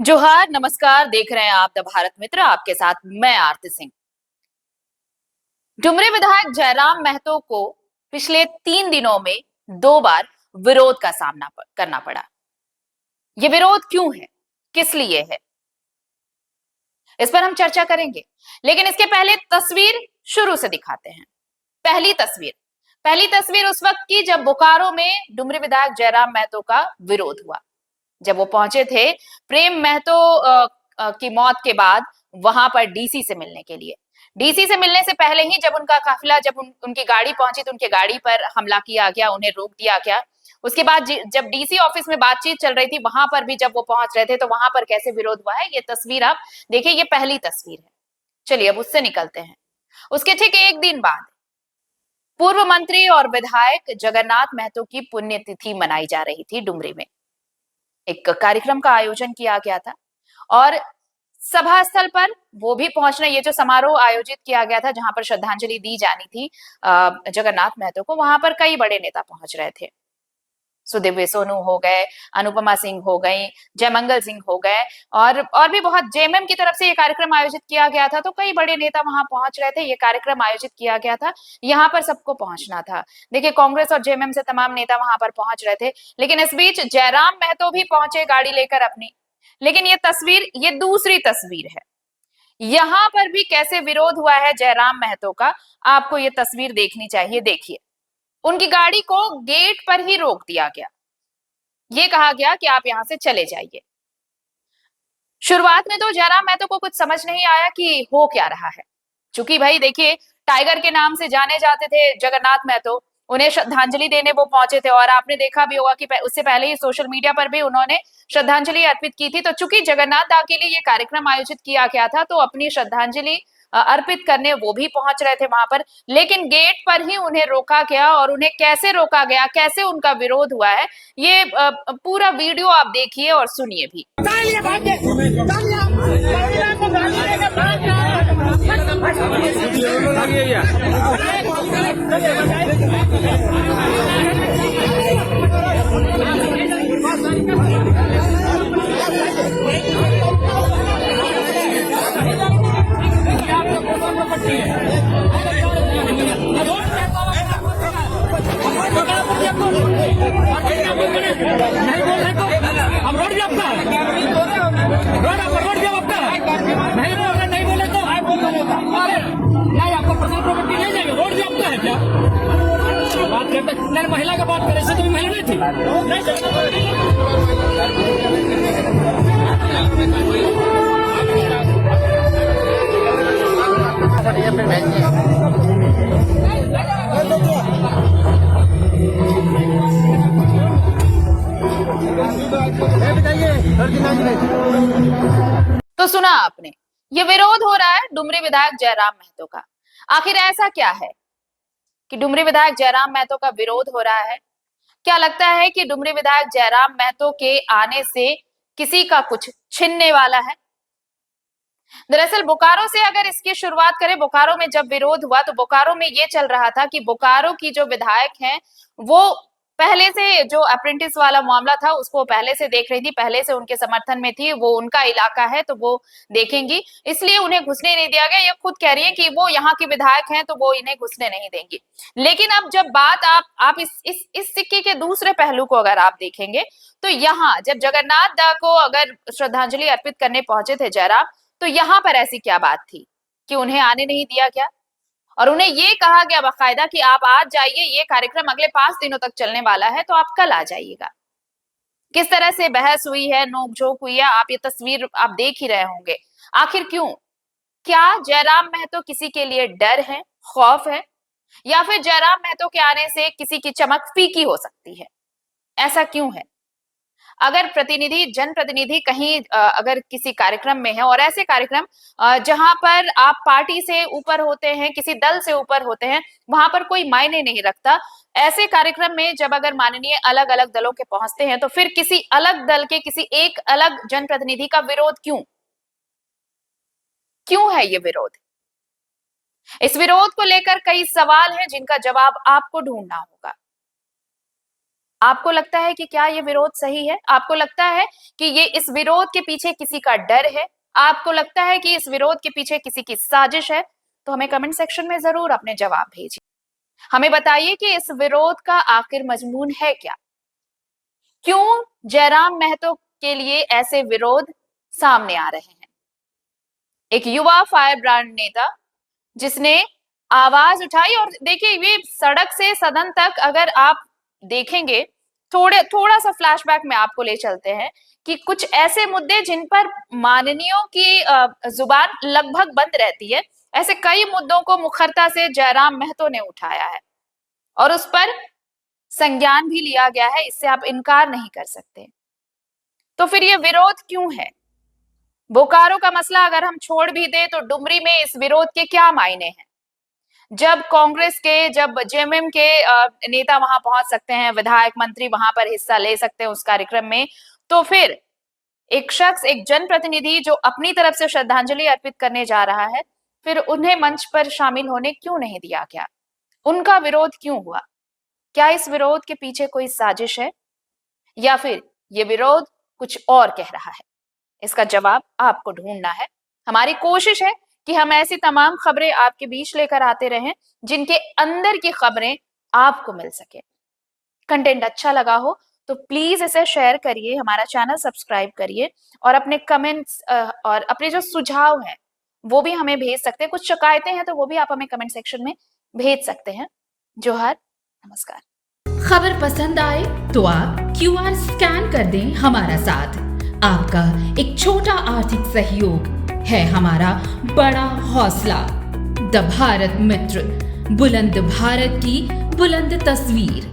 जोहार, नमस्कार। देख रहे हैं आप द भारत मित्र, आपके साथ मैं आरती सिंह। डुमरी विधायक जयराम महतो को पिछले 3 दिनों में 2 बार विरोध का सामना करना पड़ा। ये विरोध क्यों है, किस लिए है, इस पर हम चर्चा करेंगे। लेकिन इसके पहले तस्वीर शुरू से दिखाते हैं। पहली तस्वीर पहली तस्वीर उस वक्त की जब बोकारो में डुमरी विधायक जयराम महतो का विरोध हुआ। जब वो पहुंचे थे प्रेम महतो की मौत के बाद वहां पर डीसी से मिलने के लिए। डीसी से मिलने से पहले ही जब उनका काफिला जब उनकी गाड़ी पहुंची तो उनकी गाड़ी पर हमला किया गया, उन्हें रोक दिया गया। उसके बाद जब डीसी ऑफिस में बातचीत चल रही थी वहां पर भी जब वो पहुंच रहे थे तो वहां पर कैसे विरोध हुआ है, ये तस्वीर आप देखिए। ये पहली तस्वीर है। चलिए अब उससे निकलते हैं। उसके ठीक एक दिन बाद पूर्व मंत्री और विधायक जगन्नाथ महतो की पुण्यतिथि मनाई जा रही थी। डुमरी में एक कार्यक्रम का आयोजन किया गया था और सभा स्थल पर वो भी पहुंचना, ये जो समारोह आयोजित किया गया था जहां पर श्रद्धांजलि दी जानी थी जगन्नाथ महतो को, वहां पर कई बड़े नेता पहुंच रहे थे। सुदीव्य सोनू हो गए, अनुपमा सिंह हो गई, जयमंगल सिंह हो गए और भी बहुत। जेएमएम की तरफ से ये कार्यक्रम आयोजित किया गया था तो कई बड़े नेता वहां पहुंच रहे थे। ये कार्यक्रम आयोजित किया गया था, यहाँ पर सबको पहुंचना था। देखिए कांग्रेस और जेएमएम से तमाम नेता वहां पर पहुंच रहे थे। लेकिन इस बीच जयराम महतो भी पहुंचे गाड़ी लेकर अपनी। लेकिन ये तस्वीर, ये दूसरी तस्वीर है। यहां पर भी कैसे विरोध हुआ है जयराम महतो का, आपको ये तस्वीर देखनी चाहिए। देखिए, उनकी गाड़ी को गेट पर ही रोक दिया गया। ये कहा गया कि आप यहां से चले जाइए। शुरुआत में तो जयराम महतो को कुछ समझ नहीं आया कि हो क्या रहा है। चूंकि भाई देखिए, टाइगर के नाम से जाने जाते थे जगन्नाथ महतो, उन्हें श्रद्धांजलि देने वो पहुंचे थे। और आपने देखा भी होगा कि उससे पहले ही सोशल मीडिया पर भी उन्होंने श्रद्धांजलि अर्पित की थी। तो चूंकि जगन्नाथ दा के लिए ये कार्यक्रम आयोजित किया गया था तो अपनी श्रद्धांजलि अर्पित करने वो भी पहुंच रहे थे वहां पर। लेकिन गेट पर ही उन्हें रोका गया और उन्हें कैसे रोका गया, कैसे उनका विरोध हुआ है, ये पूरा वीडियो आप देखिए और सुनिए भी। नहीं बोल रहे तो हम रोड भी आपका है, रोड भी आपका है। नहीं बोल रहे, नहीं बोले तो नहीं, आपको पर्सनल प्रॉपर्टी नहीं जाएगा। रोड भी आपका है क्या? बात करते नहीं, महिला का बात करे से तो महिला नहीं थी। तो सुना आपने, ये विरोध हो रहा है डुमरी विधायक जयराम महतो का। आखिर ऐसा क्या है कि डुमरी विधायक जयराम महतो का विरोध हो रहा है? क्या लगता है कि डुमरी विधायक जयराम महतो के आने से किसी का कुछ छिनने वाला है? दरअसल बोकारो से अगर इसकी शुरुआत करें, बोकारो में जब विरोध हुआ तो बोकारो में ये चल रहा था कि बोकारो की जो विधायक हैं वो पहले से जो अप्रेंटिस वाला मामला था उसको पहले से देख रही थी, पहले से उनके समर्थन में थी। वो उनका इलाका है तो वो देखेंगी, इसलिए उन्हें घुसने नहीं दिया गया। ये खुद कह रही है कि वो यहाँ की विधायक हैं तो वो इन्हें घुसने नहीं देंगी। लेकिन अब जब बात आप इस सिक्के के दूसरे पहलू को अगर आप देखेंगे तो यहाँ जब जगन्नाथ दा को अगर श्रद्धांजलि अर्पित करने पहुंचे थे जयराम, तो यहाँ पर ऐसी क्या बात थी कि उन्हें आने नहीं दिया गया और उन्हें ये कहा गया बाकायदा कि आप आज जाइए, ये कार्यक्रम अगले 5 दिनों तक चलने वाला है तो आप कल आ जाइएगा। किस तरह से बहस हुई है, नोकझोंक हुई है, आप ये तस्वीर आप देख ही रहे होंगे। आखिर क्यों? क्या जयराम महतो किसी के लिए डर है, खौफ है, या फिर जयराम महतो के आने से किसी की चमक फीकी हो सकती है? ऐसा क्यों है? अगर प्रतिनिधि, जनप्रतिनिधि कहीं अगर किसी कार्यक्रम में है और ऐसे कार्यक्रम जहां पर आप पार्टी से ऊपर होते हैं, किसी दल से ऊपर होते हैं, वहां पर कोई मायने नहीं रखता। ऐसे कार्यक्रम में जब अगर माननीय अलग अलग दलों के पहुंचते हैं तो फिर किसी अलग दल के किसी एक अलग जनप्रतिनिधि का विरोध क्यों? क्यों है ये विरोध? इस विरोध को लेकर कई सवाल हैं जिनका जवाब आपको ढूंढना होगा। आपको लगता है कि क्या ये विरोध सही है? आपको लगता है कि ये इस विरोध के पीछे किसी का डर है? आपको लगता है कि इस विरोध के पीछे किसी की साजिश है? तो हमें कमेंट सेक्शन में जरूर अपने जवाब भेजिए। हमें बताइए कि इस विरोध का आखिर मजमून है क्या? क्यों जयराम महतो के लिए ऐसे विरोध सामने आ रहे हैं? एक युवा फायर ब्रांड नेता जिसने आवाज उठाई, और देखिए ये सड़क से सदन तक अगर आप देखेंगे, थोड़ा सा फ्लैशबैक में आपको ले चलते हैं कि कुछ ऐसे मुद्दे जिन पर माननीयों की जुबान लगभग बंद रहती है, ऐसे कई मुद्दों को मुखरता से जयराम महतो ने उठाया है और उस पर संज्ञान भी लिया गया है। इससे आप इनकार नहीं कर सकते। तो फिर ये विरोध क्यों है? बोकारो का मसला अगर हम छोड़ भी दें तो डुमरी में इस विरोध के क्या मायने हैं? जब कांग्रेस के, जब जेएमएम के नेता वहां पहुंच सकते हैं, विधायक मंत्री वहां पर हिस्सा ले सकते हैं उस कार्यक्रम में, तो फिर एक शख्स, एक जनप्रतिनिधि जो अपनी तरफ से श्रद्धांजलि अर्पित करने जा रहा है, फिर उन्हें मंच पर शामिल होने क्यों नहीं दिया गया? उनका विरोध क्यों हुआ? क्या इस विरोध के पीछे कोई साजिश है या फिर ये विरोध कुछ और कह रहा है? इसका जवाब आपको ढूंढना है। हमारी कोशिश है कि हम ऐसी तमाम खबरें आपके बीच लेकर आते रहें जिनके अंदर की खबरें आपको मिल सके। कंटेंट अच्छा लगा हो तो प्लीज इसे शेयर करिए, हमारा चैनल सब्सक्राइब करिए और अपने कमेंट्स और अपने जो सुझाव हैं वो भी हमें भेज सकते हैं। कुछ शिकायतें हैं तो वो भी आप हमें कमेंट सेक्शन में भेज सकते हैं। जोहार, नमस्कार। खबर पसंद आए तो आप QR स्कैन कर दें हमारा साथ। आपका एक छोटा आर्थिक सहयोग है हमारा बड़ा हौसला। द भारत मित्र, बुलंद भारत की बुलंद तस्वीर।